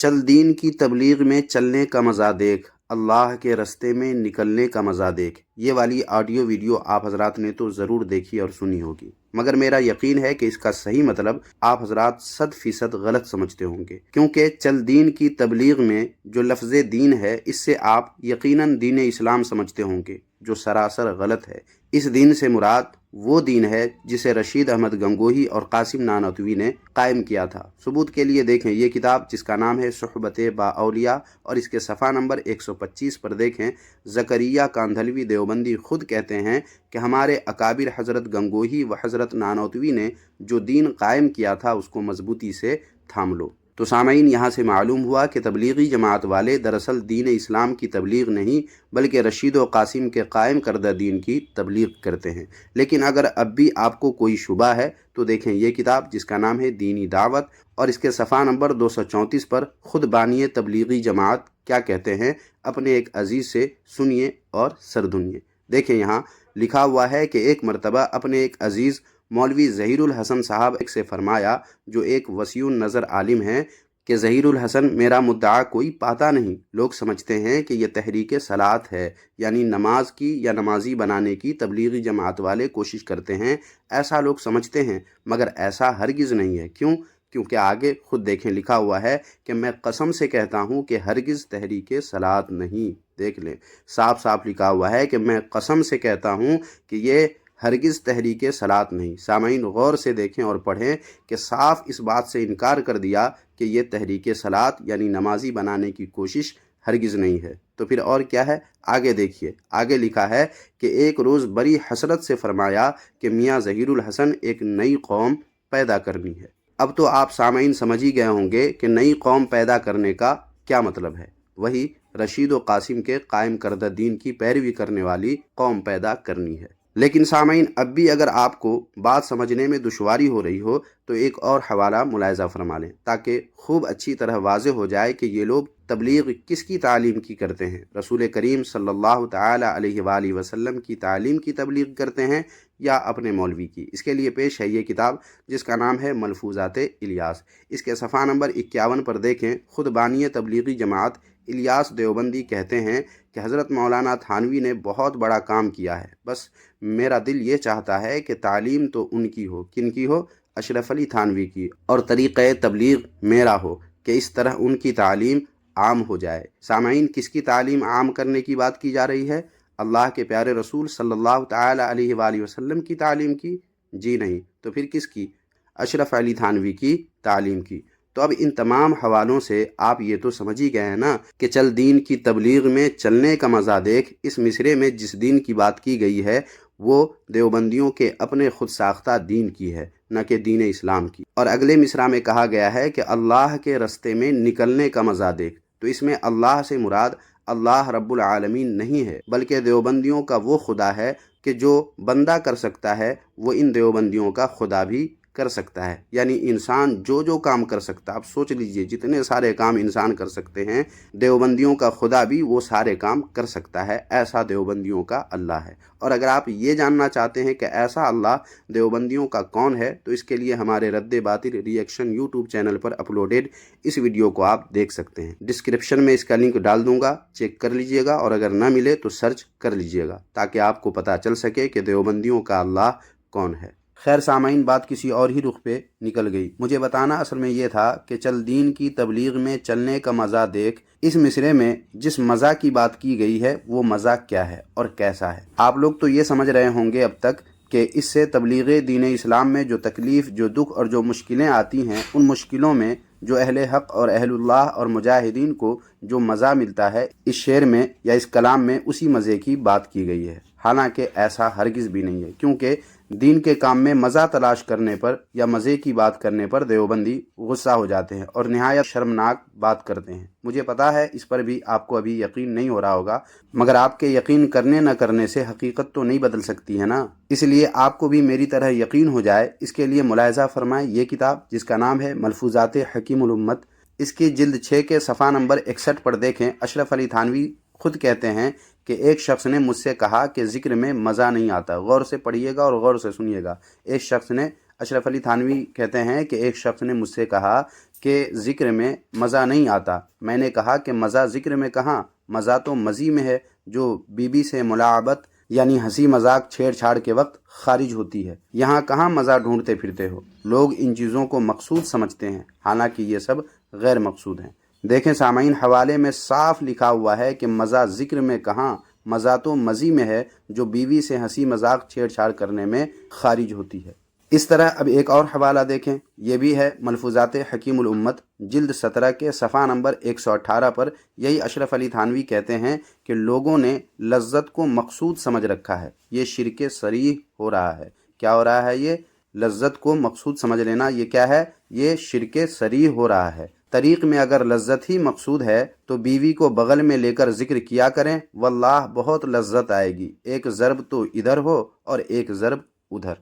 चल दीन की तबलीग में चलने का मज़ा देख, अल्लाह के रस्ते में निकलने का मज़ा देख। ये वाली ऑडियो वीडियो आप हजरात ने तो ज़रूर देखी और सुनी होगी, मगर मेरा यकीन है कि इसका सही मतलब आप हजरात 100% गलत समझते होंगे, क्योंकि चल दीन की तबलीग में जो लफ्ज़ दीन है, इससे आप यकीनन दीन इस्लाम समझते होंगे, जो सरासर गलत है। इस दीन से मुराद वो दीन है जिसे रशीद अहमद गंगोही और कासिम नानतवी ने कायम किया था। सबूत के लिए देखें ये किताब जिसका नाम है सुहबत बाऔलिया, और इसके सफ़ा नंबर 125 पर देखें। ज़करिया कांधलवी देवबंदी खुद कहते हैं कि हमारे अकाबिर हज़रत गंगोही व हज़रत नानतवी ने जो दीन कायम किया था उसको मजबूती से थाम लो। तो सामईन, यहाँ से मालूम हुआ कि तबलीगी जमात वाले दरअसल दीन इस्लाम की तबलीग नहीं बल्कि रशीद व कासिम के कायम करदा दीन की तबलीग करते हैं। लेकिन अगर अब भी आपको कोई शुबा है तो देखें ये किताब जिसका नाम है दीनी दावत, और इसके सफ़ा नंबर 234 पर खुद बानिए तबलीगी जमात क्या कहते हैं अपने एक अजीज़ से सुनिए और सरदुनिए। देखें यहाँ लिखा हुआ है कि एक मरतबा अपने एक अजीज़ मौलवी ज़हीरुल हसन साहब से फरमाया, जो एक वसीउन नज़र आलिम हैं, कि ज़हीरुल हसन, मेरा मुद्दा कोई पाता नहीं। लोग समझते हैं कि यह तहरीक सलात है, यानी नमाज की या नमाजी बनाने की तबलीगी जमात वाले कोशिश करते हैं, ऐसा लोग समझते हैं, मगर ऐसा हरगिज़ नहीं है। क्यों? क्योंकि आगे खुद देखें लिखा हुआ है कि मैं कसम से कहता हूँ कि हरगिज़ तहरीक सलात नहीं। देख लें, साफ साफ लिखा हुआ है कि मैं कसम से कहता हूँ कि ये हरगिज़ तहरीक सलात नहीं। सामईन, गौर से देखें और पढ़ें कि साफ इस बात से इनकार कर दिया कि ये तहरीक सलात यानी नमाजी बनाने की कोशिश हरगिज़ नहीं है। तो फिर और क्या है? आगे देखिए, आगे लिखा है कि एक रोज़ बड़ी हसरत से फरमाया कि मियाँ ज़हीरुल हसन, एक नई कौम पैदा करनी है। अब तो आप सामईन समझ ही गए होंगे कि नई कौम पैदा करने का क्या मतलब है। वही रशीद व कासिम के कायम करदा दीन की पैरवी करने वाली कौम पैदा करनी है। लेकिन सामईन, अब भी अगर आपको बात समझने में दुश्वारी हो रही हो तो एक और हवाला मुलायजा फरमा लें, ताकि खूब अच्छी तरह वाज़े हो जाए कि ये लोग तबलीग किसकी तालीम की करते हैं। रसूल करीम सल्लल्लाहु ताला अलैहि वसल्लम की तालीम की तबलीग करते हैं या अपने मौलवी की। इसके लिए पेश है ये किताब जिसका नाम है मलफूजात इलियास। इसके सफ़ा नंबर 51 पर देखें। खुद बानिए तबलीगी जमात इलियास देवबंदी कहते हैं कि हज़रत मौलाना थानवी ने बहुत बड़ा काम किया है। बस मेरा दिल ये चाहता है कि तालीम तो उनकी हो, किनकी हो? अशरफ अली थानवी की, और तरीक़े तबलीग मेरा हो कि इस तरह उनकी तालीम आम हो जाए। सामईन, किसकी तालीम आम करने की बात की जा रही है? अल्लाह के प्यारे रसूल सल्लल्लाहु ताला अलैहि वसल्लम की तालीम की? जी नहीं, तो फिर किसकी? अशरफ अली थानवी की तालीम की। तो अब इन तमाम हवालों से आप ये तो समझ ही गए हैं ना कि चल दीन की तबलीग में चलने का मज़ा देख। इस मिसरे में जिस दीन की बात की गई है वो देवबंदियों के अपने खुद साख्ता दीन की है, न कि दीन इस्लाम की। और अगले मिसरा में कहा गया है कि अल्लाह के रस्ते में निकलने का मज़ा देख। तो इसमें अल्लाह से मुराद अल्लाह रब्बुल आलमीन नहीं है, बल्कि देवबंदियों का वो खुदा है कि जो बंदा कर सकता है वो इन देवबंदियों का खुदा भी कर सकता है। यानी इंसान जो जो काम कर सकता है, आप सोच लीजिए जितने सारे काम इंसान कर सकते हैं, देवबंदियों का खुदा भी वो सारे काम कर सकता है। ऐसा देवबंदियों का अल्लाह है। और अगर आप ये जानना चाहते हैं कि ऐसा अल्लाह देवबंदियों का कौन है, तो इसके लिए हमारे रद्द बातिल रिएक्शन यूट्यूब चैनल पर अपलोडेड इस वीडियो को आप देख सकते हैं। डिस्क्रिप्शन में इसका लिंक डाल दूंगा, चेक कर लीजिएगा, और अगर ना मिले तो सर्च कर लीजिएगा, ताकि आपको पता चल सके कि देवबंदियों का अल्लाह कौन है। खैर सामाइन, बात किसी और ही रुख पे निकल गई। मुझे बताना असल में ये था कि चल दीन की तबलीग में चलने का मज़ा देख, इस मिसरे में जिस मज़ा की बात की गई है वो मज़ा क्या है और कैसा है। आप लोग तो ये समझ रहे होंगे अब तक कि इससे तबलीग दीन इस्लाम में जो तकलीफ़, जो दुख और जो मुश्किलें आती हैं, उन मुश्किलों में जो अहले हक़ और अहलुल्लाह और मुजाहिदीन को जो मज़ा मिलता है इस शेर में या इस कलाम में, उसी मज़े की बात की गई है। हालांकि ऐसा हरगिज़ भी नहीं है, क्योंकि दीन के काम में मज़ा तलाश करने पर या मज़े की बात करने पर देवबंदी गुस्सा हो जाते हैं और निहायत शर्मनाक बात करते हैं। मुझे पता है इस पर भी आपको अभी यकीन नहीं हो रहा होगा, मगर आपके यकीन करने न करने से हकीकत तो नहीं बदल सकती है ना। इसलिए आपको भी मेरी तरह यकीन हो जाए, इसके लिए मुलाहिज़ा फरमाएं ये किताब जिसका नाम है मलफूजात हकीमुल उम्मत। इसकी जिल्द 6 के सफ़ा नंबर 61 पर देखें। अशरफ अली थानवी खुद कहते हैं कि एक शख्स ने मुझसे कहा कि ज़िक्र में मज़ा नहीं आता। गौर से पढ़िएगा और गौर से सुनिएगा। एक शख्स ने اشرف علی تھانوی کہتے ہیں کہ ایک شخص نے مجھ سے کہا کہ ذکر میں مزہ نہیں آتا۔ میں نے کہا کہ مزہ ذکر میں کہاں، مزہ تو مزی میں ہے جو بیوی سے ملاعبت یعنی ہنسی مذاق چھیڑ چھاڑ کے وقت خارج ہوتی ہے۔ یہاں کہاں مزہ ڈھونڈتے پھرتے ہو؟ لوگ ان چیزوں کو مقصود سمجھتے ہیں، حالانکہ یہ سب غیر مقصود ہیں۔ دیکھیں سامعین، حوالے میں صاف لکھا ہوا ہے کہ مزہ ذکر میں کہاں، مزہ تو مزی میں ہے جو بیوی سے ہنسی مذاق چھیڑ چھاڑ کرنے میں خارج ہوتی ہے۔ اس طرح اب ایک اور حوالہ دیکھیں، یہ بھی ہے ملفوظات حکیم الامت جلد 17 کے صفحہ نمبر 118 پر۔ یہی اشرف علی تھانوی کہتے ہیں کہ لوگوں نے لذت کو مقصود سمجھ رکھا ہے، یہ شرک صریح ہو رہا ہے۔ کیا ہو رہا ہے؟ یہ لذت کو مقصود سمجھ لینا، یہ کیا ہے؟ یہ شرک صریح ہو رہا ہے۔ طریق میں اگر لذت ہی مقصود ہے تو بیوی کو بغل میں لے کر ذکر کیا کریں، واللہ بہت لذت آئے گی، ایک ضرب تو ادھر ہو اور ایک ضرب ادھر۔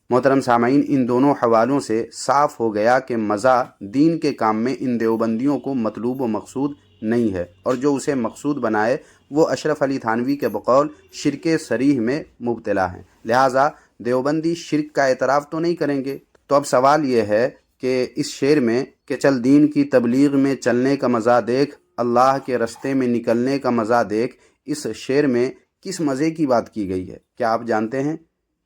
محترم سامعین، ان دونوں حوالوں سے صاف ہو گیا کہ مزہ دین کے کام میں ان دیوبندیوں کو مطلوب و مقصود نہیں ہے، اور جو اسے مقصود بنائے وہ اشرف علی تھانوی کے بقول شرک صریح میں مبتلا ہیں۔ لہٰذا دیوبندی شرک کا اعتراف تو نہیں کریں گے۔ تو اب سوال یہ ہے کہ اس شعر میں کہ چل دین کی تبلیغ میں چلنے کا مزہ دیکھ، اللہ کے رستے میں نکلنے کا مزہ دیکھ، اس شعر میں کس مزے کی بات کی گئی ہے؟ کیا آپ جانتے ہیں؟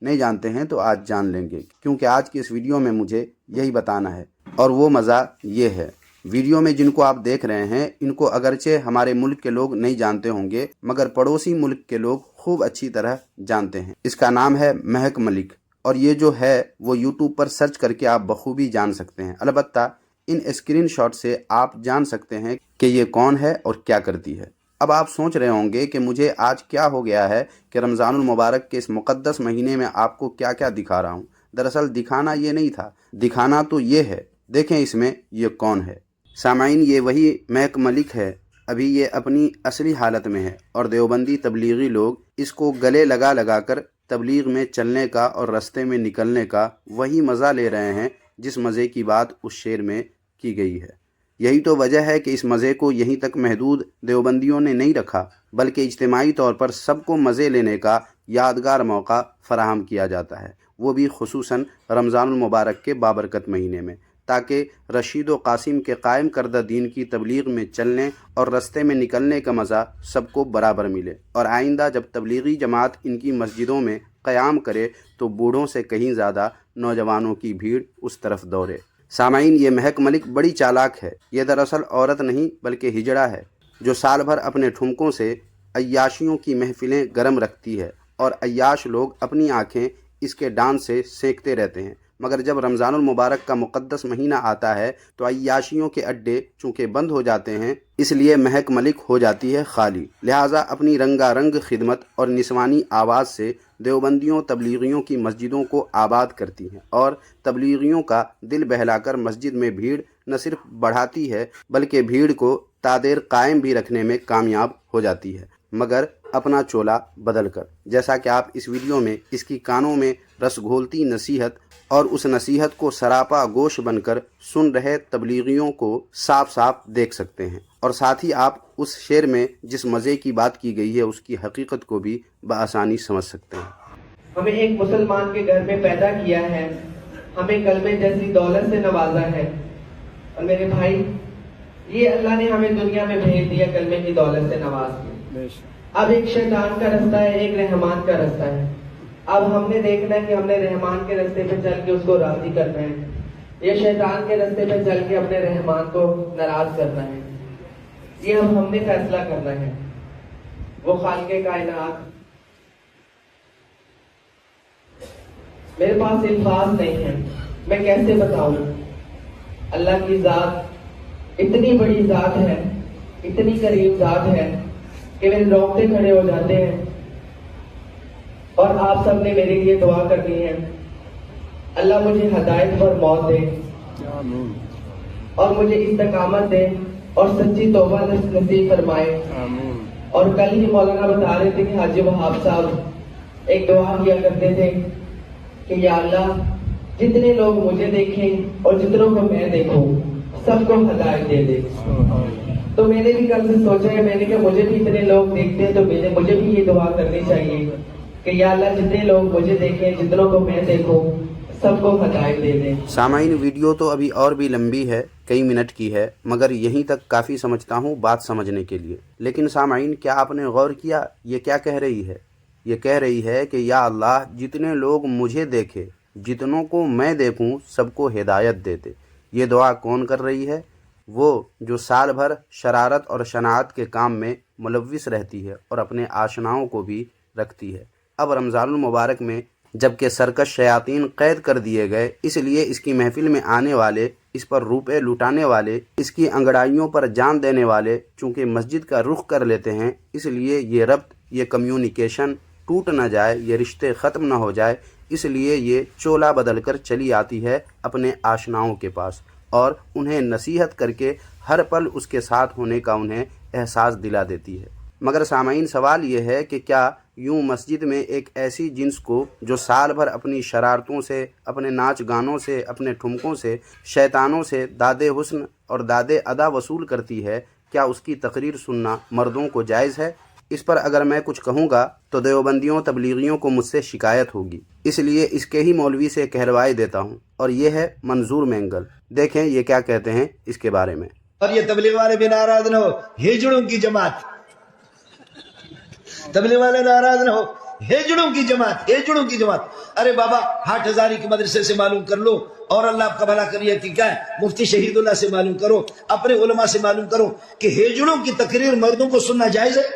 نہیں جانتے ہیں تو آج جان لیں گے، کیونکہ آج کی اس ویڈیو میں مجھے یہی بتانا ہے، اور وہ مزہ یہ ہے۔ ویڈیو میں جن کو آپ دیکھ رہے ہیں ان کو اگرچہ ہمارے ملک کے لوگ نہیں جانتے ہوں گے، مگر پڑوسی ملک کے لوگ خوب اچھی طرح جانتے ہیں۔ اس کا نام ہے مہک ملک، اور یہ جو ہے وہ یوٹیوب پر سرچ کر کے آپ بخوبی جان سکتے ہیں۔ البتہ ان اسکرین شاٹ سے آپ جان سکتے ہیں کہ یہ کون ہے اور کیا کرتی ہے۔ اب آپ سوچ رہے ہوں گے کہ مجھے آج کیا ہو گیا ہے کہ رمضان المبارک کے اس مقدس مہینے میں آپ کو کیا کیا دکھا رہا ہوں۔ دراصل دکھانا یہ نہیں تھا، دکھانا تو یہ ہے۔ دیکھیں اس میں یہ کون ہے۔ سامعین، یہ وہی مہک ملک ہے، ابھی یہ اپنی اصلی حالت میں ہے، اور دیوبندی تبلیغی لوگ اس کو گلے لگا لگا کر تبلیغ میں چلنے کا اور رستے میں نکلنے کا وہی مزہ لے رہے ہیں جس مزے کی بات اس شعر میں کی گئی ہے۔ یہی تو وجہ ہے کہ اس مزے کو یہیں تک محدود دیوبندیوں نے نہیں رکھا، بلکہ اجتماعی طور پر سب کو مزے لینے کا یادگار موقع فراہم کیا جاتا ہے، وہ بھی خصوصاً رمضان المبارک کے بابرکت مہینے میں، تاکہ رشید و قاسم کے قائم کردہ دین کی تبلیغ میں چلنے اور رستے میں نکلنے کا مزہ سب کو برابر ملے، اور آئندہ جب تبلیغی جماعت ان کی مسجدوں میں قیام کرے تو بوڑھوں سے کہیں زیادہ نوجوانوں کی بھیڑ اس طرف دوڑے۔ سامعین، یہ مہک ملک بڑی چالاک ہے۔ یہ دراصل عورت نہیں بلکہ ہجڑا ہے، جو سال بھر اپنے ٹھمکوں سے عیاشیوں کی محفلیں گرم رکھتی ہے، اور عیاش لوگ اپنی آنکھیں اس کے ڈانس سے سینکتے رہتے ہیں، مگر جب رمضان المبارک کا مقدس مہینہ آتا ہے تو عیاشیوں کے اڈے چونکہ بند ہو جاتے ہیں، اس لیے مہک ملک ہو جاتی ہے خالی۔ لہٰذا اپنی رنگا رنگ خدمت اور نسوانی آواز سے دیوبندیوں تبلیغیوں کی مسجدوں کو آباد کرتی ہیں، اور تبلیغیوں کا دل بہلا کر مسجد میں بھیڑ نہ صرف بڑھاتی ہے بلکہ بھیڑ کو تادیر قائم بھی رکھنے میں کامیاب ہو جاتی ہے، مگر اپنا چولا بدل کر، جیسا کہ آپ اس ویڈیو میں اس کی کانوں میں رس گھولتی نصیحت اور اس نصیحت کو سراپا گوش بن کر سن رہے تبلیغیوں کو صاف صاف دیکھ سکتے ہیں، اور ساتھ ہی آپ اس شعر میں جس مزے کی بات کی گئی ہے اس کی حقیقت کو بھی بآسانی سمجھ سکتے ہیں۔ ہمیں ایک مسلمان کے گھر میں پیدا کیا ہے، ہمیں کلمے جیسی دولت سے نوازا ہے، اور میرے بھائی یہ اللہ نے ہمیں دنیا میں بھیج دیا کلمے کی دولت سے نواز کے۔ اب ایک شیطان کا رستہ ہے، ایک رحمان کا رستہ ہے۔ اب ہم نے دیکھنا ہے کہ ہم نے رحمان کے رستے پہ چل کے اس کو راضی کرنا ہے، یا شیطان کے رستے پہ چل کے اپنے رحمان کو ناراض کرنا ہے۔ یہ اب ہم نے فیصلہ کرنا ہے۔ وہ خالق کائنات، میرے پاس الفاظ نہیں ہیں، میں کیسے بتاؤں؟ اللہ کی ذات اتنی بڑی ذات ہے، اتنی قریب ذات ہے کہ میرے رونگٹے کھڑے ہو جاتے ہیں، اور آپ سب نے میرے لیے دعا کرنی ہے۔ اللہ مجھے ہدایت پر موت دے، اور مجھے استقامت دے، اور سچی توبہ نصیب فرمائے۔ اور کل ہی مولانا بتا رہے تھے کہ حاجی وہاب صاحب ایک دعا کیا کرتے تھے کہ یا اللہ جتنے لوگ مجھے دیکھیں اور جتنوں کو میں دیکھوں سب کو ہدایت دے دے۔ تو میں نے بھی کل سے سوچا ہے، میں نے کہا مجھے بھی اتنے لوگ دیکھتے ہیں تو مجھے بھی یہ دعا کرنی چاہیے کہ یا اللہ جتنے لوگ مجھے دیکھیں جتنوں کو میں دیکھوں सबको हदायत दे दें। सामाइन वीडियो तो अभी और भी लंबी है, कई मिनट की है, मगर यहीं तक काफ़ी समझता हूँ बात समझने के लिए। लेकिन सामाइन, क्या आपने गौर किया ये क्या कह रही है? ये कह रही है कि या अल्लाह, जितने लोग मुझे देखे, जितनों को मैं देखूं, सबको हिदायत दे दे। ये दुआ कौन कर रही है? वो जो साल भर शरारत और शनाअत के काम में मुलव्विस रहती है और अपने आशनाओं को भी रखती है। अब रमज़ानुल मुबारक में जबकि सरकश शयातीन कैद कर दिए गए, इसलिए इसकी महफिल में आने वाले, इस पर रुपए लुटाने वाले, इसकी अंगड़ाइयों पर जान देने वाले चूँकि मस्जिद का रुख कर लेते हैं, इसलिए ये रब्त, ये कम्युनिकेशन टूट ना जाए, ये रिश्ते ख़त्म ना हो जाए, इसलिए ये चोला बदल कर चली आती है अपने आशनाओं के पास और उन्हें नसीहत करके हर पल उसके साथ होने का उन्हें एहसास दिला देती है। मगर सामाइन, सवाल ये है कि क्या यूं मस्जिद में एक ऐसी जिन्स को जो साल भर अपनी शरारतों से, अपने नाच गानों से, अपने ठुमकों से, शैतानों से दादे हुस्न और दादे अदा वसूल करती है, क्या उसकी तकरीर सुनना मर्दों को जायज़ है? इस पर अगर मैं कुछ कहूँगा तो देवबंदियों तबलीगियों को मुझसे शिकायत होगी, इसलिए इसके ही मौलवी से कहलवाई देता हूँ, और ये है मंजूर मैंगल। देखें ये क्या कहते हैं इसके बारे में। और ये तबलीग वाले भी नाराज न हो, हिजड़ों की जमात, तबलीग वाले नाराज न हो, हिजड़ों की जमात, हिजड़ों की जमात। अरे बाबा, हाट हजारी के मदरसे से मालूम कर लो, और अल्लाह आपका भला करिए कि क्या है, मुफ्ती शहीदुल्लाह से मालूम करो, अपने उलमा से मालूम करो कि हिजड़ों की तकरीर मर्दों को सुनना जायज है।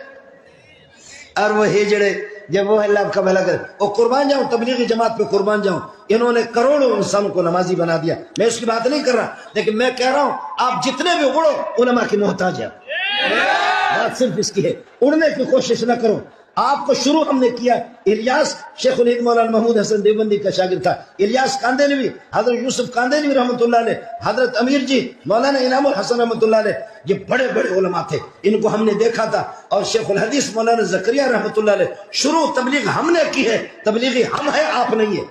और वो हिजड़े जब वो अल्लाह आपका भला करे, और कुर्बान जाऊं, तबलीगी जमात पे कुर्बान जाऊं, इन्होंने करोड़ों इंसानों को नमाजी बना दिया। मैं उसकी बात नहीं कर रहा, लेकिन मैं कह रहा हूं आप जितने भी उड़ो, उलमा की मोहताज है। बात सिर्फ इसकी है, उड़ने की कोशिश न करो। आपको शुरू हमने किया, इलियास शेखुल हिंद मौलाना महमूद हसन देवबंदी का शागिर्द था, इलियास कांदेलवी, हजरत यूसुफ कांदेलवी रहमतुल्लाह अलैह, हजरत अमीर जी मौलाना इनामुल हसन रहमतुल्लाह अलैह, ये बड़े बड़े उलमा थे, इनको हमने देखा था। और शेखुल हदीस मौलाना जकरिया रहमतुल्लाह अलैह, शुरू तबलीग हमने की है, तबलीगी हम है, आप नहीं है।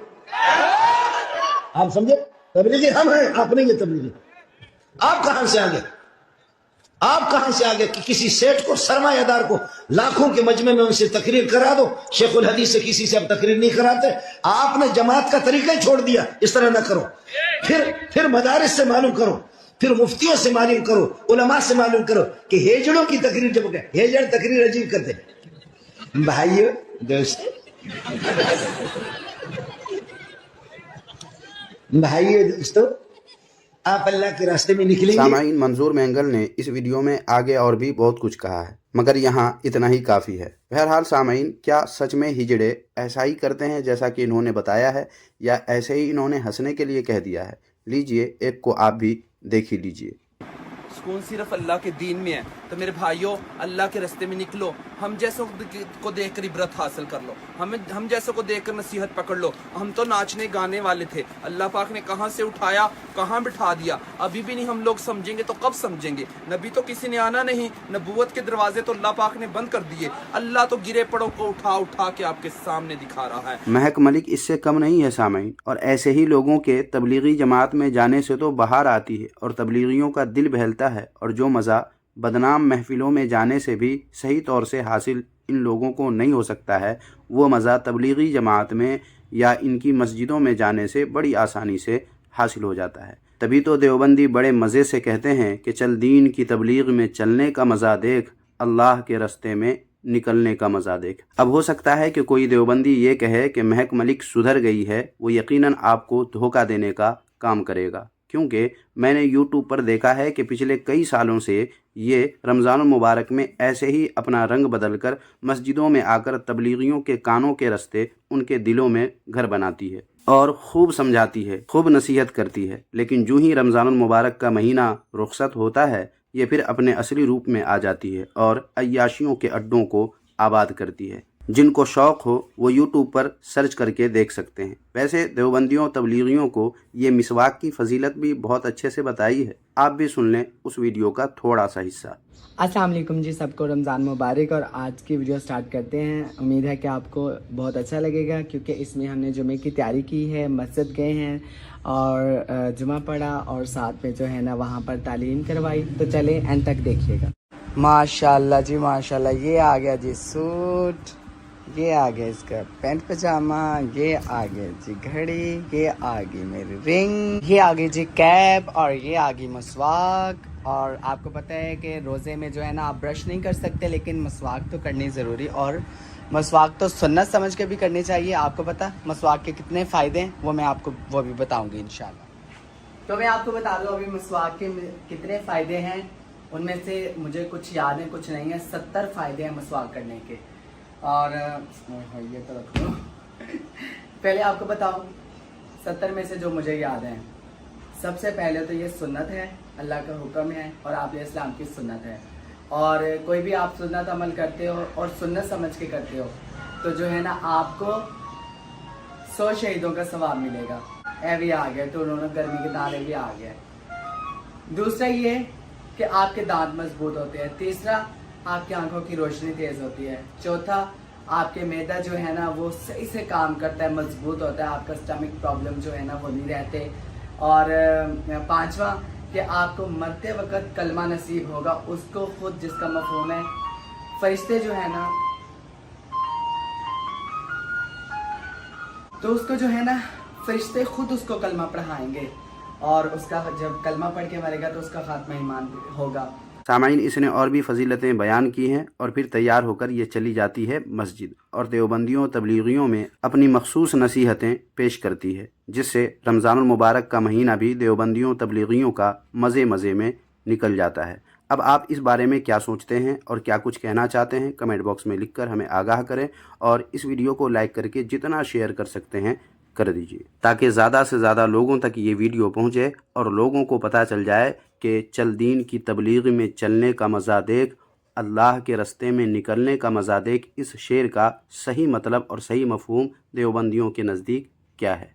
आप समझे, तबलीगी हम है, आप नहीं है तबलीगी। आप कहां से आ गए? आप कहां से आ गए कि किसी सेठ को, सरमायादार को लाखों के मजमे में उनसे तकरीर करा दो? शेखुल हदीस से किसी से अब तकरीर नहीं कराते। आपने जमात का तरीका ही छोड़ दिया। इस तरह ना करो। फिर मदारिस से मालूम करो, फिर मुफ्तियों से मालूम करो, उलमा से मालूम करो कि हेजड़ों की तकरीर जब गए, हेजड़ तकरीर अजीब करते। भाइयों दोस्तों, भाइयों दोस्तों, आप अल्लाह के रास्ते में निकलेंगे। सामाइन, मंजूर मैंगल ने इस वीडियो में आगे और भी बहुत कुछ कहा है, मगर यहाँ इतना ही काफ़ी है। बहरहाल सामाइन, क्या सच में हिजड़े ऐसा ही करते हैं जैसा कि इन्होंने बताया है, या ऐसे ही इन्होंने हंसने के लिए कह दिया है? लीजिए एक को आप भी देख ही लीजिए। सुकून सिर्फ अल्लाह के दीन में है। तो मेरे भाइयों, अल्लाह के रास्ते में निकलो, हम जैसों को देखकर इबरत हासिल कर लो, हम जैसों को देखकर नसीहत पकड़ लो। हम तो नाचने गाने वाले थे, अल्लाह पाक ने कहां से उठाया, कहां बिठा दिया, अभी भी नहीं हम लोग समझेंगे तो कब समझेंगे। नबी तो किसी ने आना नहीं, नबूवत के दरवाजे तो अल्लाह पाक ने बंद कर दिए। अल्लाह तो गिरे पड़ों को उठा उठा के आपके सामने दिखा रहा है। महक मलिक इससे कम नहीं है सामाइन, और ऐसे ही लोगों के तबलीगी जमात में जाने से तो बाहर आती है और तबलीगियों का दिल बहलता है, और जो मज़ा बदनाम महफिलों में जाने से भी सही तौर से हासिल इन लोगों को नहीं हो सकता है, वो मज़ा तबलीगी जमात में या इनकी मस्जिदों में जाने से बड़ी आसानी से हासिल हो जाता है। तभी तो देवबंदी बड़े मज़े से कहते हैं कि चल दीन की तबलीग में चलने का मज़ा देख, अल्लाह के रास्ते में निकलने का मज़ा देख। अब हो सकता है कि कोई देवबंदी ये कहे कि महक मलिक सुधर गई है, वो यकीनन आपको धोखा देने का काम करेगा, क्योंकि मैंने YouTube पर देखा है कि पिछले कई सालों से ये रमज़ानुल मुबारक में ऐसे ही अपना रंग बदलकर मस्जिदों में आकर तबलीगियों के कानों के रास्ते उनके दिलों में घर बनाती है और खूब समझाती है, खूब नसीहत करती है। लेकिन जो ही रमज़ानुल मुबारक का महीना रुखसत होता है, ये फिर अपने असली रूप में आ जाती है और अय्याशियों के अड्डों को आबाद करती है। जिनको शौक़ हो वो YouTube पर सर्च करके देख सकते हैं। वैसे देवबंदियों तबलीगियों को ये मिसवाक की फजीलत भी बहुत अच्छे से बताई है, आप भी सुन लें उस वीडियो का थोड़ा सा हिस्सा। अस्सलाम वालेकुम जी, सबको रमज़ान मुबारक। और आज की वीडियो स्टार्ट करते हैं। उम्मीद है कि आपको बहुत अच्छा लगेगा, क्योंकि इसमें हमने जुमे की तैयारी की है, मस्जिद गए हैं और जुमा पढ़ा, और साथ में जो है ना वहाँ पर तालीम करवाई। तो चलें एंड तक देखिएगा। माशाल्लाह जी माशाल्लाह, ये आ गया जी सूट, ये आ गया इसका पैंट पजामा, ये आ गया जी घड़ी, ये आ गई मेरी रिंग, ये आ गई जी कैप, और ये आ गई मसवाक। और आपको पता है कि रोज़े में जो है ना आप ब्रश नहीं कर सकते, लेकिन मसवाक तो करनी ज़रूरी, और मसवाक तो सुन्नत समझ के भी करनी चाहिए। आपको पता मसवाक के कितने फ़ायदे हैं वो मैं आपको वो भी बताऊंगी इंशाल्लाह। तो मैं आपको बता दूं अभी मसवाक के कितने फ़ायदे हैं, उनमें से मुझे कुछ याद है कुछ नहीं है। 70 फ़ायदे हैं मसवाक करने के। और ये तो रख लो पहले आपको बताऊं 70 में से जो मुझे याद है। सबसे पहले तो ये सुन्नत है, अल्लाह का हुक्म है और आप इस्लाम की सुन्नत है। और कोई भी आप सुन्नत अमल करते हो और सुन्नत समझ के करते हो तो जो है ना आपको 100 शहीदों का सवाब मिलेगा। ए भी आ गया, तो उन्होंने गर्मी के दाने भी आ गया। दूसरा ये कि आपके दांत मजबूत होते हैं। तीसरा आपकी आंखों की रोशनी तेज होती है। चौथा आपके मैदा जो है ना वो सही से काम करता है, मजबूत होता है, आपका स्टमक प्रॉब्लम जो है ना वो नहीं रहते। और पांचवा कि आपको मरते वक्त कलमा नसीब होगा, उसको खुद जिसका मफहूम है फरिश्ते जो है ना तो उसको जो है ना फरिश्ते खुद उसको कलमा पढ़ाएंगे और उसका जब कलमा पढ़ के मरेगा तो उसका खात्मा ईमान होगा। सामाइन इसने और भी फजीलतें बयान की हैं और फिर तैयार होकर ये चली जाती है मस्जिद और देवबंदियों तबलीगियों में अपनी मखसूस नसीहतें पेश करती है, जिससे रमज़ानुल मुबारक का महीना भी देवबंदियों तबलीगियों का मज़े मज़े में निकल जाता है। अब आप इस बारे में क्या सोचते हैं और क्या कुछ कहना चाहते हैं कमेंट बॉक्स में लिखकर हमें आगाह करें, और इस वीडियो को लाइक करके जितना शेयर कर सकते हैं कर दीजिए, ताकि ज़्यादा से ज़्यादा लोगों तक ये वीडियो पहुँचे और लोगों को पता चल जाए कि चल दीन की तबलीग में चलने का मज़ा देख, अल्लाह के रस्ते में निकलने का मज़ा देख, इस शेर का सही मतलब और सही मफहूम देवबंदियों के नज़दीक क्या है।